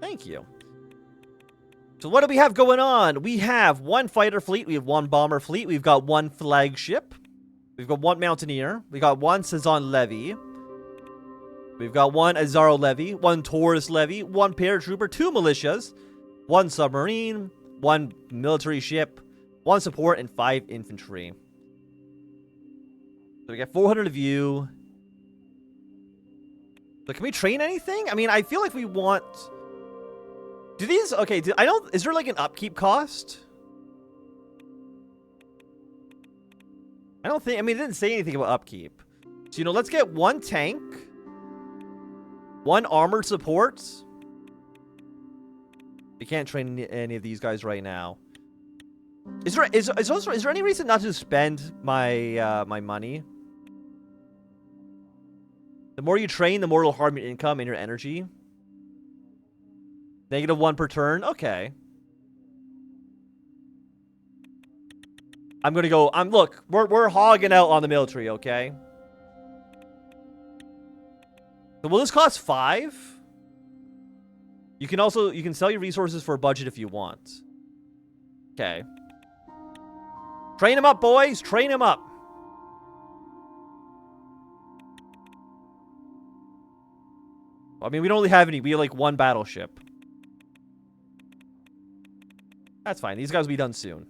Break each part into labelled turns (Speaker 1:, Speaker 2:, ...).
Speaker 1: Thank you. So what do we have going on? We have one fighter fleet. We have one bomber fleet. We've got one flagship. We've got one mountaineer. We got one Suzerain levy. We've got one Azaro levy, one Taurus levy, one paratrooper, 2 militias, 1 submarine, 1 military ship, 1 support, and 5 infantry. So we got 400 of you. So can we train anything? I mean, I feel like we want... Do these... Okay, I don't... Is there like an upkeep cost? I don't think... I mean, it didn't say anything about upkeep. So, you know, let's get 1 tank. 1 armored support. We can't train any of these guys right now. Is there any reason not to spend my my money? The more you train, the more it'll harm your income and your energy. -1 per turn. Okay. I'm gonna go. Look, we're hogging out on the military. Okay. So will this cost 5? You can sell your resources for a budget if you want. Okay. Train them up, boys. Train them up. I mean, we don't really have any. We have like 1 battleship. That's fine. These guys will be done soon.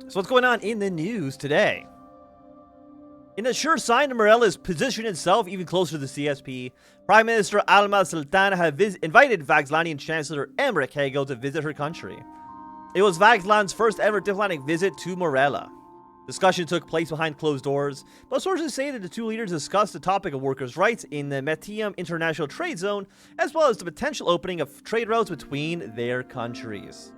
Speaker 1: So what's going on in the news today? In a sure sign that Morella has positioned itself even closer to the CSP, Prime Minister Alma Sultana has invited Vaxlanian Chancellor Embark to visit her country. It was Vaxland's first ever diplomatic visit to Morella. Discussion took place behind closed doors, but sources say that the 2 leaders discussed the topic of workers' rights in the Metium International Trade Zone, as well as the potential opening of trade routes between their countries.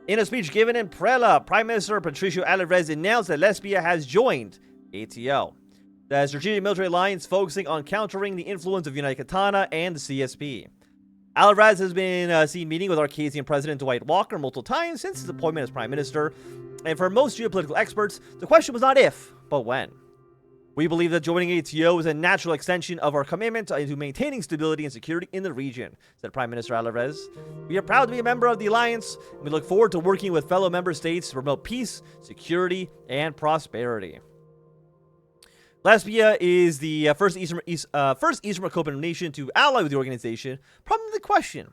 Speaker 1: In a speech given in Prela, Prime Minister Patricio Alvarez announced that Lesbia has joined ATO, the strategic military alliance focusing on countering the influence of United Katana and the CSP. Alvarez has been seen meeting with Arcasian President Dwight Walker multiple times since his appointment as Prime Minister, and for most geopolitical experts, the question was not if, but when. We believe that joining ATO is a natural extension of our commitment to maintaining stability and security in the region, said Prime Minister Alvarez. We are proud to be a member of the alliance, and we look forward to working with fellow member states to promote peace, security, and prosperity. Lesbia is the first Eastern Merkopa nation to ally with the organization, prompting the question,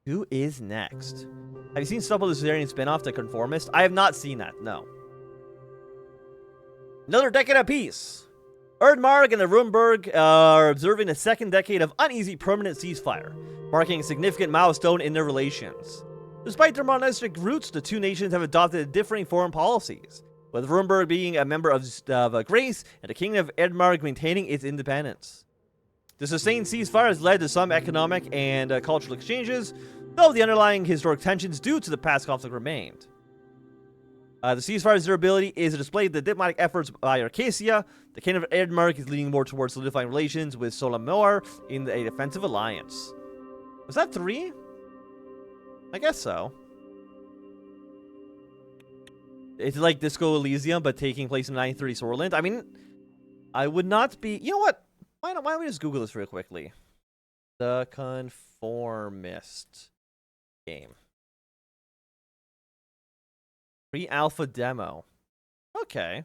Speaker 1: who is next? Have you seen stuff with the Suzerain spinoff, The Conformist? I have not seen that, no. Another decade of peace. Erdmark and the Rumburg are observing a 2nd decade of uneasy permanent ceasefire, marking a significant milestone in their relations. Despite their monastic roots, the 2 nations have adopted differing foreign policies, with Rumburg being a member of Grace and the Kingdom of Erdmark maintaining its independence. The sustained ceasefire has led to some economic and cultural exchanges, though the underlying historic tensions due to the past conflict remained. The ceasefire's durability is a display of the diplomatic efforts by Arcasia. The Kingdom of Erdmark is leaning more towards solidifying relations with Solamor in a defensive alliance. Was that 3? I guess so. It's like Disco Elysium, but taking place in 1930 Sorland. I mean, I would not be... You know what? Why don't we just Google this real quickly? The Conformist game. Pre-alpha demo. Okay.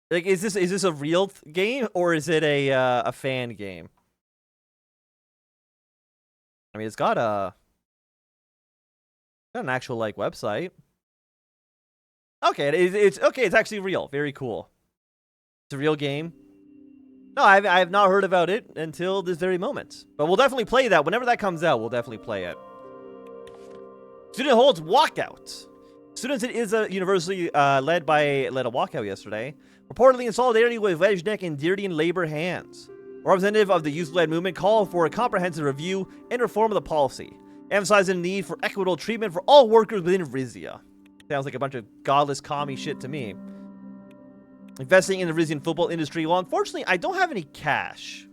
Speaker 1: Like, is this a real game or is it a fan game? I mean, it's got an actual like website. Okay, it's okay. It's actually real. Very cool. It's a real game. No, I have not heard about it until this very moment. But we'll definitely play that. Whenever that comes out, we'll definitely play it. Student holds walkout. Students at Isa University led a walkout yesterday, reportedly in solidarity with Vejnik and Dirdian labor hands. A representative of the youth-led movement called for a comprehensive review and reform of the policy, emphasizing the need for equitable treatment for all workers within Rizia. Sounds like a bunch of godless commie shit to me. Investing in the Rizian football industry. Well, unfortunately, I don't have any cash.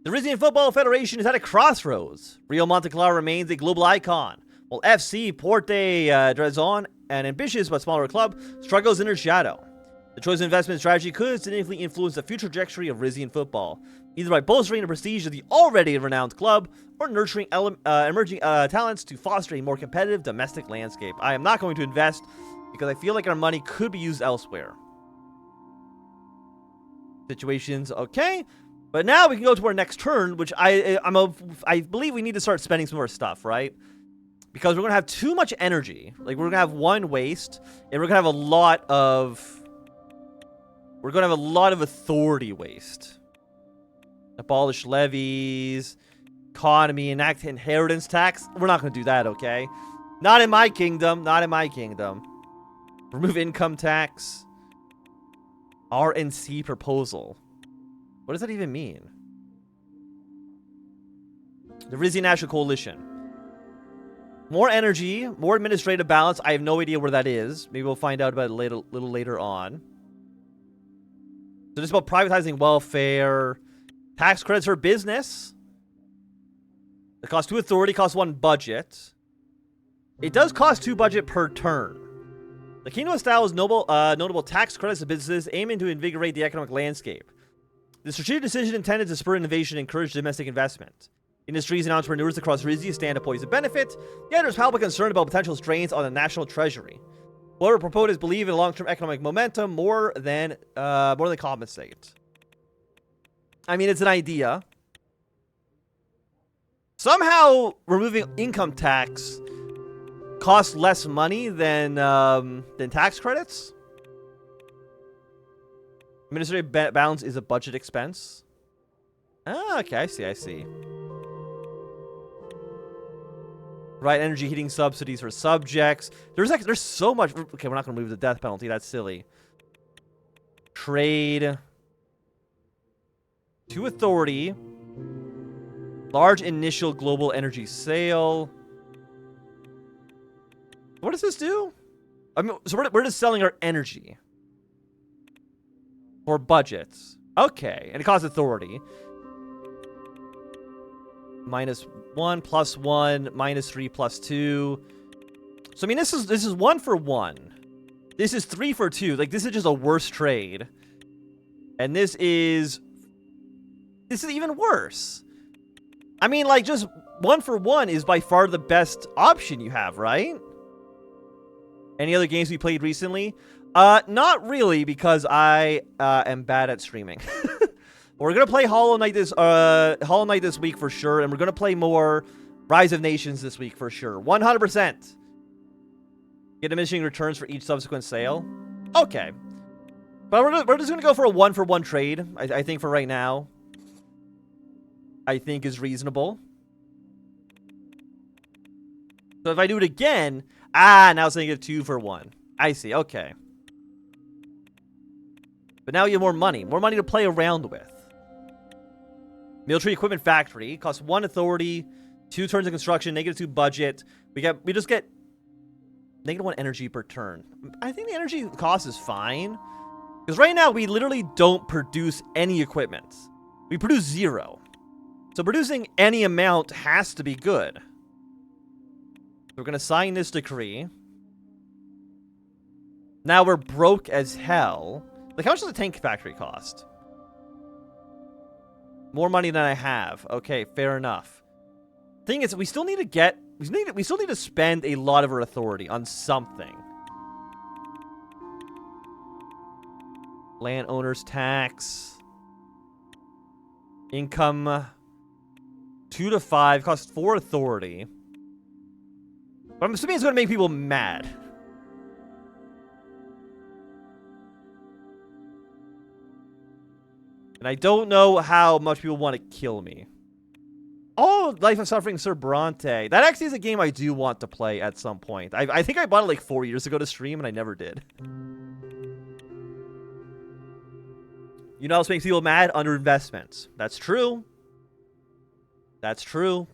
Speaker 1: The Rizian Football Federation is at a crossroads. Real Monte Claro remains a global icon, while FC Porte Drazon, an ambitious but smaller club, struggles in her shadow. The choice of investment strategy could significantly influence the future trajectory of Rizian football. either by bolstering the prestige of the already renowned club or nurturing emerging talents to foster a more competitive domestic landscape. I am not going to invest because I feel like our money could be used elsewhere. Situations, okay. But now we can go to our next turn, which I believe we need to start spending some more stuff, right? Because we're going to have too much energy. Like, we're going to have one waste, and we're going to have a lot of... We're going to have a lot of authority waste. Abolish levies, economy, enact inheritance tax. We're not going to do that, okay? Not in my kingdom. Not in my kingdom. Remove income tax. RNC proposal. What does that even mean? The Rizia National Coalition. More energy, more administrative balance. I have no idea where that is. Maybe we'll find out about it a little later on. So this is about privatizing welfare. Tax credits for business. It costs 2 authority, costs 1 budget. It does cost 2 budget per turn. The kingdom establishes notable tax credits to businesses aiming to invigorate the economic landscape. The strategic decision intended to spur innovation and encourage domestic investment. Industries and entrepreneurs across Rizia stand to poised to benefit, yet there's public concern about potential strains on the national treasury. Whoever proponents believe in long-term economic momentum more than compensate. I mean, it's an idea. Somehow, removing income tax costs less money than tax credits. Administrative balance is a budget expense. Ah, okay, I see. Right, energy heating subsidies for subjects. There's so much. Okay, we're not going to remove the death penalty. That's silly. Trade. 2 authority. Large initial global energy sale. What does this do? I mean, so we're just selling our energy. For budgets. Okay, and it costs authority. -1, +1, -3, +2. So I mean, this is 1 for 1. This is 3 for 2. Like, this is just a worse trade. And this is even worse. I mean, like, just 1 for 1 is by far the best option you have, right? Any other games we played recently? Not really, because I am bad at streaming. We're gonna play Hollow Knight this week for sure, and we're gonna play more Rise of Nations this week for sure. 100%. Get diminishing returns for each subsequent sale. Okay, but we're just gonna go for a 1 for 1 trade. I think for right now, I think is reasonable. So if I do it again, now it's gonna get 2 for 1. I see. Okay. But now you have more money to play around with. Military Equipment Factory costs 1 authority, 2 turns of construction, -2 budget. We just get -1 energy per turn. I think the energy cost is fine, because right now we literally don't produce any equipment. We produce 0. So producing any amount has to be good. So we're gonna sign this decree. Now we're broke as hell. Like, how much does a tank factory cost? More money than I have. Okay, fair enough. Thing is, we still need to spend a lot of our authority on something. Landowners tax. Income 2 to 5 costs 4 authority. But I'm assuming it's going to make people mad. And I don't know how much people want to kill me. Oh, Life of Suffering Sir Bronte. That actually is a game I do want to play at some point. I think I bought it like 4 years ago to stream, and I never did. You know what else makes people mad? Underinvestments. That's true. That's true.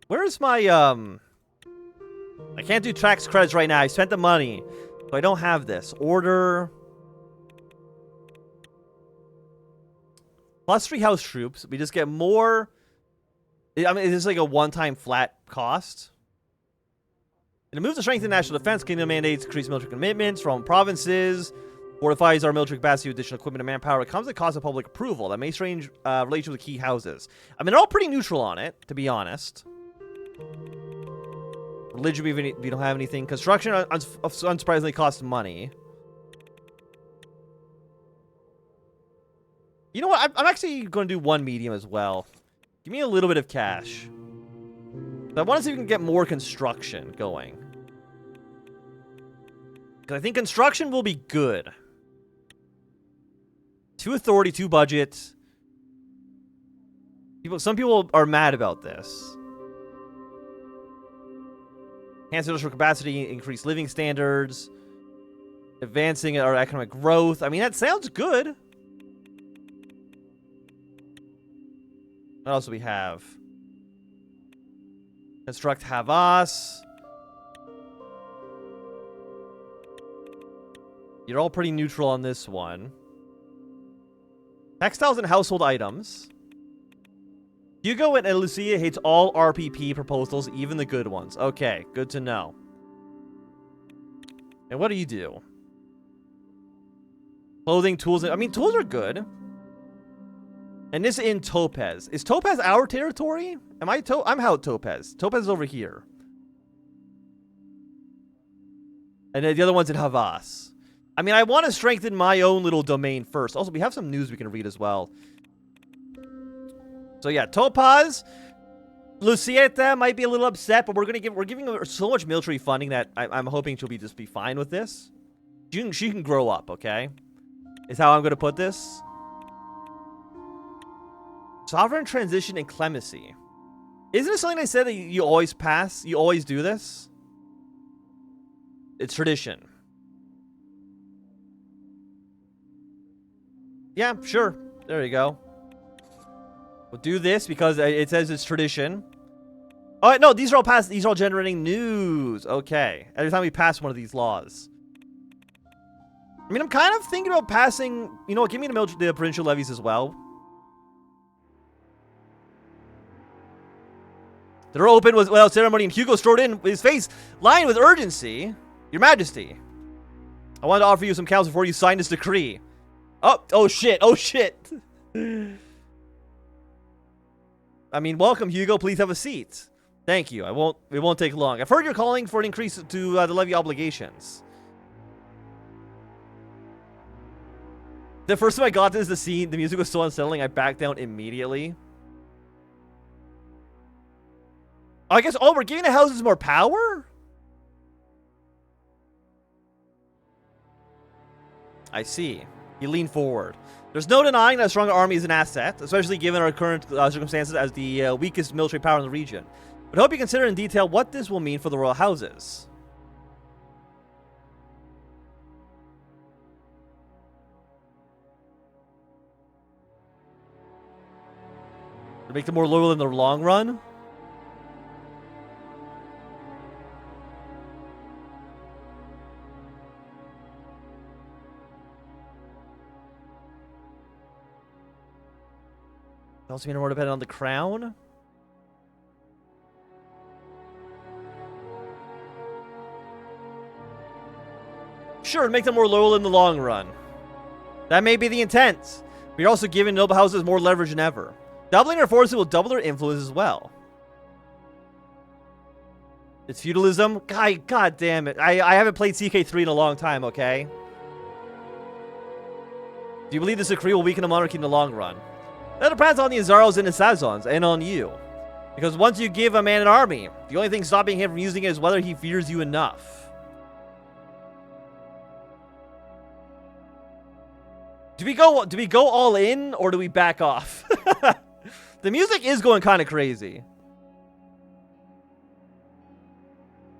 Speaker 1: Where is my, I can't do tax credits right now. I spent the money. So I don't have this. Order... +3 house troops. We just get more. I mean, it's like a one-time flat cost. It moves to strengthen national defense. Kingdom mandates increased military commitments from provinces. Fortifies our military capacity with additional equipment and manpower. It comes at cost of public approval. That may strange relation with key houses. I mean, they're all pretty neutral on it, to be honest. Religion, we don't have anything. Construction, unsurprisingly, costs money. You know what? I'm actually going to do one medium as well. Give me a little bit of cash. I want to see if we can get more construction going. Because I think construction will be good. 2 authority, 2 budget. Some people are mad about this. Enhance industrial capacity, increase living standards, advancing our economic growth. I mean, that sounds good. What else do we have? Construct Havas. You're all pretty neutral on this one. Textiles and household items. Hugo and Lucia hates all RPP proposals, even the good ones. Okay, good to know. And what do you do? Clothing, tools. I mean, tools are good. And this in Topaz. Is Topaz our territory? I'm out Topaz. Topaz is over here. And then the other one's in Havas. I mean, I want to strengthen my own little domain first. Also, we have some news we can read as well. So yeah, Topaz, Lucieta might be a little upset, but we're giving her so much military funding that I'm hoping she'll just be fine with this. She can grow up, okay? Is how I'm going to put this. Sovereign transition and clemency. Isn't it something I said that you always pass? You always do this? It's tradition. Yeah, sure. There you go. We'll do this because it says it's tradition. Oh, no, these are all passed. These are all generating news. Okay. Every time we pass one of these laws. I mean, I'm kind of thinking about passing... You know what? Give me the provincial levies as well. They're open without ceremony, and Hugo strode in, his face lined with urgency. Your Majesty, I wanted to offer you some counsel before you sign this decree. Oh shit, oh shit. I mean, welcome, Hugo. Please have a seat. Thank you. It won't take long. I've heard you're calling for an increase to the levy obligations. The first time I got this, the music was so unsettling, I backed down immediately. I guess, we're giving the houses more power? I see. You lean forward. There's no denying that a stronger army is an asset, especially given our current circumstances as the weakest military power in the region. But I hope you consider in detail what this will mean for the royal houses. To make them more loyal in the long run? Also being more dependent on the crown. Sure, make them more loyal in the long run. That may be the intent. But you're also giving noble houses more leverage than ever. Doubling their forces will double their influence as well. It's feudalism? God damn it. I haven't played CK3 in a long time, okay? Do you believe this decree will weaken the monarchy in the long run? That depends on the Azaros and the Sazons, and on you. Because once you give a man an army, the only thing stopping him from using it is whether he fears you enough. Do we go all in, or do we back off? The music is going kind of crazy.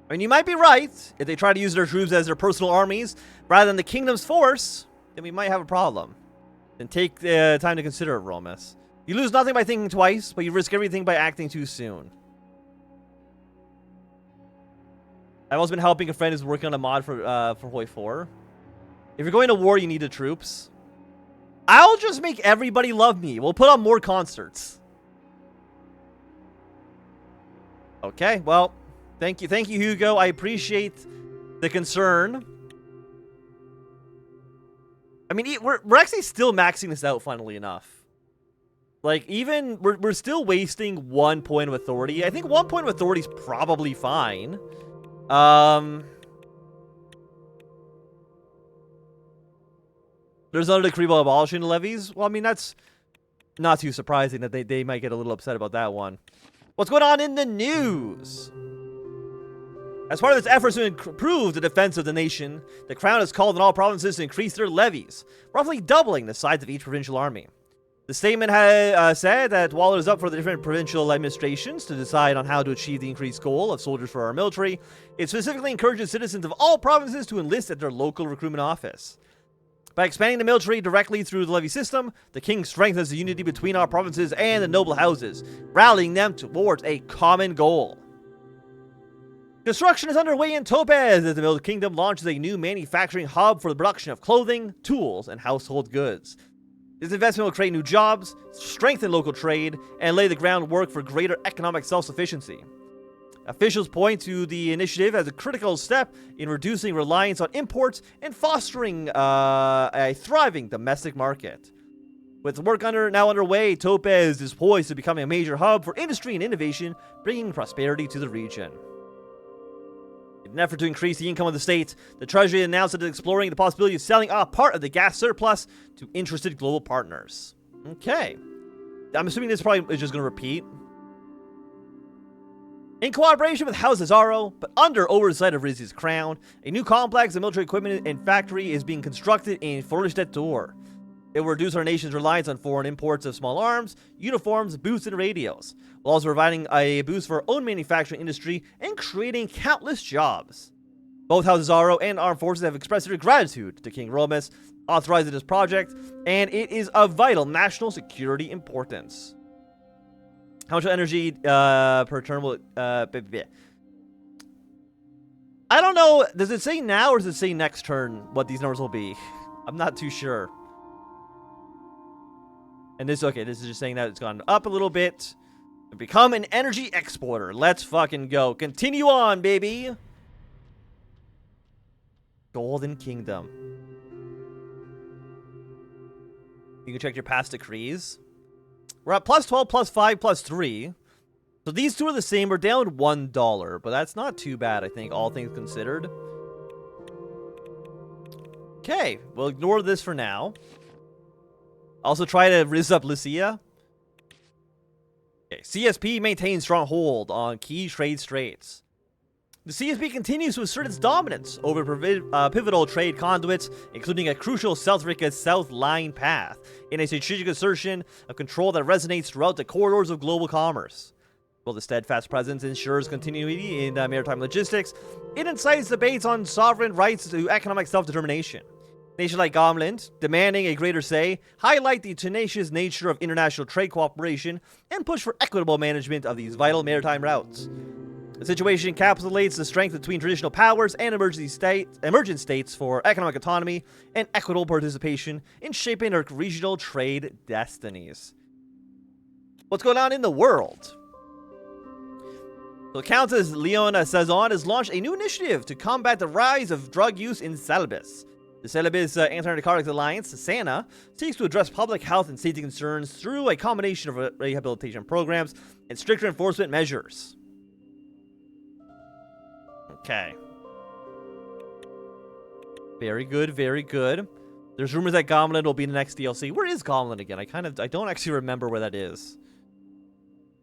Speaker 1: I mean, you might be right. If they try to use their troops as their personal armies, rather than the kingdom's force, then we might have a problem. Then take the time to consider it, Romus. You lose nothing by thinking twice, but you risk everything by acting too soon. I've also been helping a friend who's working on a mod for Hoi 4. If you're going to war, you need the troops. I'll just make everybody love me. We'll put on more concerts. Okay, well, thank you, Hugo. I appreciate the concern. I mean, we're actually still maxing this out, funnily enough. Like, even, we're still wasting 1 point of authority. I think 1 point of authority is probably fine. There's another decree about abolishing levies. Well, I mean, that's not too surprising that they might get a little upset about that one. What's going on in the news? As part of its efforts to improve the defense of the nation, the Crown has called on all provinces to increase their levies, roughly doubling the size of each provincial army. The statement has said that while it is up for the different provincial administrations to decide on how to achieve the increased goal of soldiers for our military, it specifically encourages citizens of all provinces to enlist at their local recruitment office. By expanding the military directly through the levy system, the king strengthens the unity between our provinces and the noble houses, rallying them towards a common goal. Construction is underway in Topaz as the Middle Kingdom launches a new manufacturing hub for the production of clothing, tools, and household goods. This investment will create new jobs, strengthen local trade, and lay the groundwork for greater economic self-sufficiency. Officials point to the initiative as a critical step in reducing reliance on imports and fostering a thriving domestic market. With work now underway, Topaz is poised to become a major hub for industry and innovation, bringing prosperity to the region. In an effort to increase the income of the state, the Treasury announced that it is exploring the possibility of selling off part of the gas surplus to interested global partners. Okay. I'm assuming this probably is just going to repeat. In cooperation with House Azaro, but under oversight of Rizia's crown, a new complex of military equipment and factory is being constructed in Forestetor. It will reduce our nation's reliance on foreign imports of small arms, uniforms, boots, and radios, while also providing a boost for our own manufacturing industry and creating countless jobs. Both House Azaro and armed forces have expressed their gratitude to King Romus, authorizing this project, and it is of vital national security importance. How much energy per turn will I don't know. Does it say now or does it say next turn what these numbers will be? I'm not too sure. And this is just saying that it's gone up a little bit. Become an energy exporter. Let's fucking go. Continue on, baby. Golden Kingdom. You can check your past decrees. We're at plus 12, plus 5, plus 3. So these two are the same. We're down $1, but that's not too bad, I think, all things considered. Okay, we'll ignore this for now. Also try to riz up Rizia. Okay, CSP maintains strong hold on key trade straits. The CSP continues to assert its dominance over pivotal trade conduits, including a crucial South Merkopa South Line path, in a strategic assertion of control that resonates throughout the corridors of global commerce. While the steadfast presence ensures continuity in maritime logistics, it incites debates on sovereign rights to economic self-determination. Nations like Gomland, demanding a greater say, highlight the tenacious nature of international trade cooperation and push for equitable management of these vital maritime routes. The situation encapsulates the strength between traditional powers and emergent states for economic autonomy and equitable participation in shaping our regional trade destinies. What's going on in the world? So Countess Leona Sazon has launched a new initiative to combat the rise of drug use in Celebes. The Celebes Anti-Narcotics Alliance, SANA, seeks to address public health and safety concerns through a combination of rehabilitation programs and stricter enforcement measures. Okay. Very good, very good. There's rumors that Gomland will be the next DLC. Where is Gomland again? I don't actually remember where that is.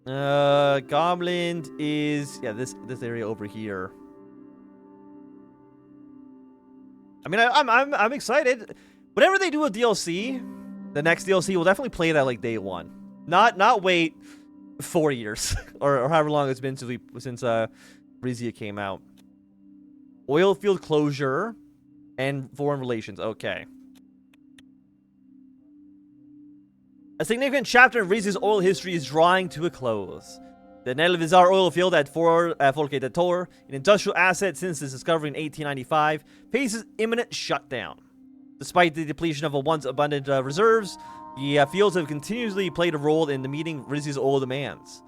Speaker 1: Gomland is this area over here. I mean, I'm excited. Whenever they do a DLC, the next DLC will definitely play that like day one. Not wait 4 years or however long it's been since Rizia came out. Oil field closure and foreign relations. Okay. A significant chapter in Rizia's oil history is drawing to a close. The Nelvizar oil field at Forestetor, an industrial asset since its discovery in 1895, faces imminent shutdown. Despite the depletion of once abundant reserves, the fields have continuously played a role in meeting Rizia's oil demands.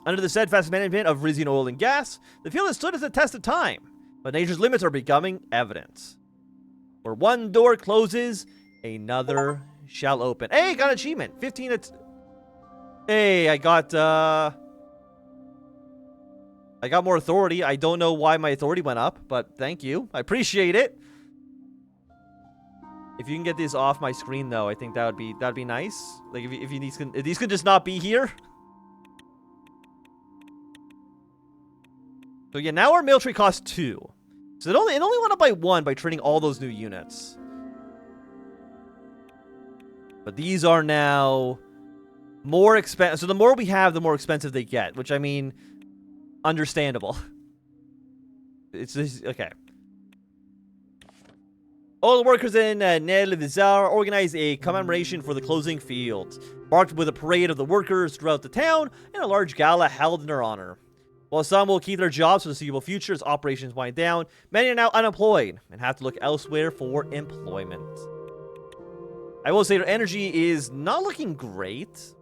Speaker 1: Under the steadfast management of Rizian oil and gas, the field has stood as a test of time, but nature's limits are becoming evident. Where one door closes, Another shall open. Hey, got an achievement. 15. Hey, I got more authority. I don't know why my authority went up, but thank you. I appreciate it. If you can get this off my screen, though, I think that'd be if these can just not be here. So yeah, now our military costs 2. So it only went up by 1 by trading all those new units. But these are now more expensive. So the more we have, the more expensive they get, which I mean, understandable. It's just, okay. All the workers in Nel Vizar organize a commemoration for the closing field, marked with a parade of the workers throughout the town and a large gala held in their honor. While some will keep their jobs for the foreseeable future as operations wind down, many are now unemployed and have to look elsewhere for employment. I will say their energy is not looking great.